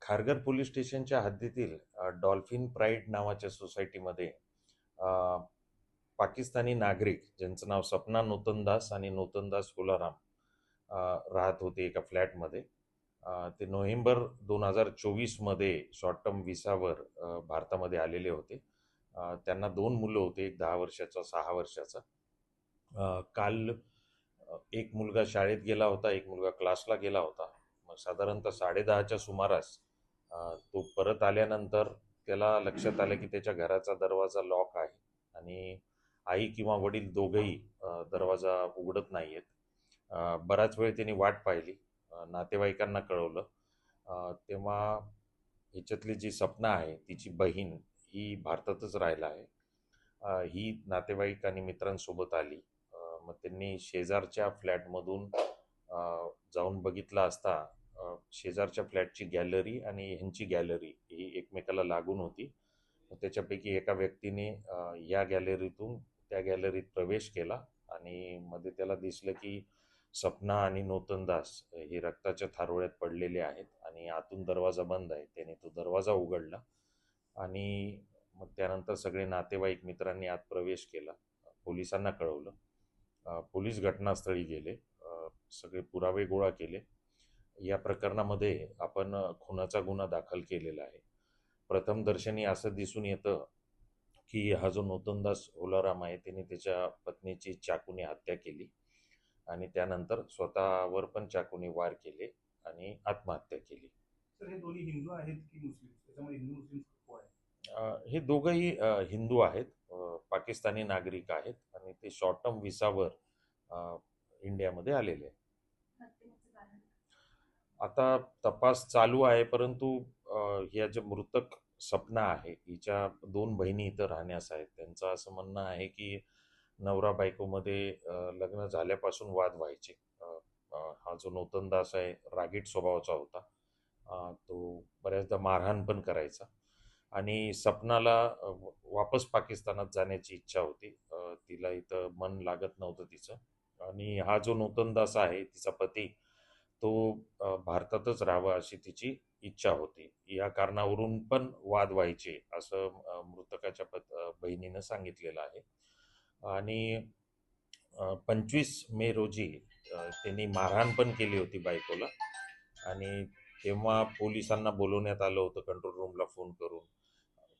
Kharghar police स्टेशनच्या हद्दीतील dolphin pride नावाच्या सोसायटीमध्ये अ, पाकिस्तानी नागरिक ज्यांचं नाव सपना नूतनदास आणि नूतनदास हुलाराम राहत होते एका फ्लॅटमध्ये. ते नोव्हेंबर 2024 मध्ये शॉर्ट टर्म व्हिसावर भारतामध्ये आलेले होते. त्यांना 2 मुलं होते, एक 10 वर्षाचा, 6 वर्षाचा. काल एक मुलगा शाळेत गेला होता, एक मुलगा क्लासला गेला होता. मग साधारणतः 10:30च्या सुमारास तो परत आल्यानंतर त्याला लक्षात आलं की त्याच्या घराचा दरवाजा लॉक आहे आणि आई किंवा वडील दोघंही दरवाजा उघडत नाही आहेत. बराच वेळ त्यांनी वाट पाहिली. नातेवाईकांना कळवलं. तेव्हा ह्याच्यातली जी सपना आहे, तिची बहीण ही भारतातच राहायला आहे. ही नातेवाईक आणि मित्रांसोबत आली. मग त्यांनी शेजारच्या फ्लॅटमधून जाऊन बघितलं असता शेजारच्या फ्लॅटची गॅलरी आणि ह्यांची गॅलरी ही एकमेकाला लागून होती. मग त्याच्यापैकी एका व्यक्तीने या गॅलरीतून त्या गॅलरीत प्रवेश केला आणि मध्ये त्याला दिसलं की सपना आणि नूतनदास हे रक्ताच्या थारोळ्यात पडलेले आहेत आणि आतून दरवाजा बंद आहे. त्याने तो दरवाजा उघडला आणि मग त्यानंतर सगळे नातेवाईक मित्रांनी आत प्रवेश केला. पोलिसांना कळवलं. पोलीस घटनास्थळी गेले. सगळे पुरावे गोळा केले. या प्रकरणामध्ये आपण खुनाचा गुन्हा दाखल केलेला आहे. प्रथमदर्शनी असं दिसून येतं की हा जो नूतनदास हुलाराम आहे त्याने त्याच्या पत्नीची चाकूने हत्या केली आणि त्यानंतर स्वतःवर पण चाकूने वार केले आणि आत्महत्या केली. सर, हे दोन्ही हिंदू आहेत की मुस्लिम? त्याच्यामध्ये हिंदू मुस्लिम कोण आहे? हे दोघंही हिंदू आहेत. पाकिस्तानी नागरिक आहेत आणि ते शॉर्ट टर्म व्हिसावर इंडियामध्ये आलेले आहेत. आता तपास चालू आहे, परंतु ह्या जे मृतक सपना आहे हिच्या 2 बहिणी इथं राहण्यास आहेत. त्यांचं असं म्हणणं आहे की नवरा बायकोमध्ये लग्न झाल्यापासून वाद व्हायचे. अ, अ, हा जो नूतनदास आहे रागीट स्वभावाचा होता. तो बऱ्याचदा मारहाण पण करायचा आणि सपनाला वापस पाकिस्तानात जाण्याची इच्छा होती. तिला इथं मन लागत नव्हतं तिचं. आणि हा जो नूतनदास आहे तिचा पती, तो भारतातच राहावा अशी तिची इच्छा होती. या कारणावरून पण वाद व्हायचे असं मृतकाच्या बहिणीनं सांगितलेलं आहे. आणि 25 मे रोजी त्यांनी मारहाण पण केली होती बायकोला आणि तेव्हा पोलिसांना बोलवण्यात आलं होतं कंट्रोल रूमला फोन करून.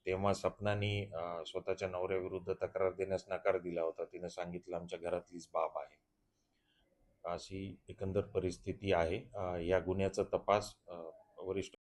तेव्हा सपनानी स्वतःच्या नवऱ्याविरुद्ध तक्रार देण्यास नकार दिला होता. तिनं सांगितलं आमच्या घरातलीच बाब आहे. अशी एकंदर परिस्थिती आहे. या गुन्ह्याचा तपास वरिष्ठ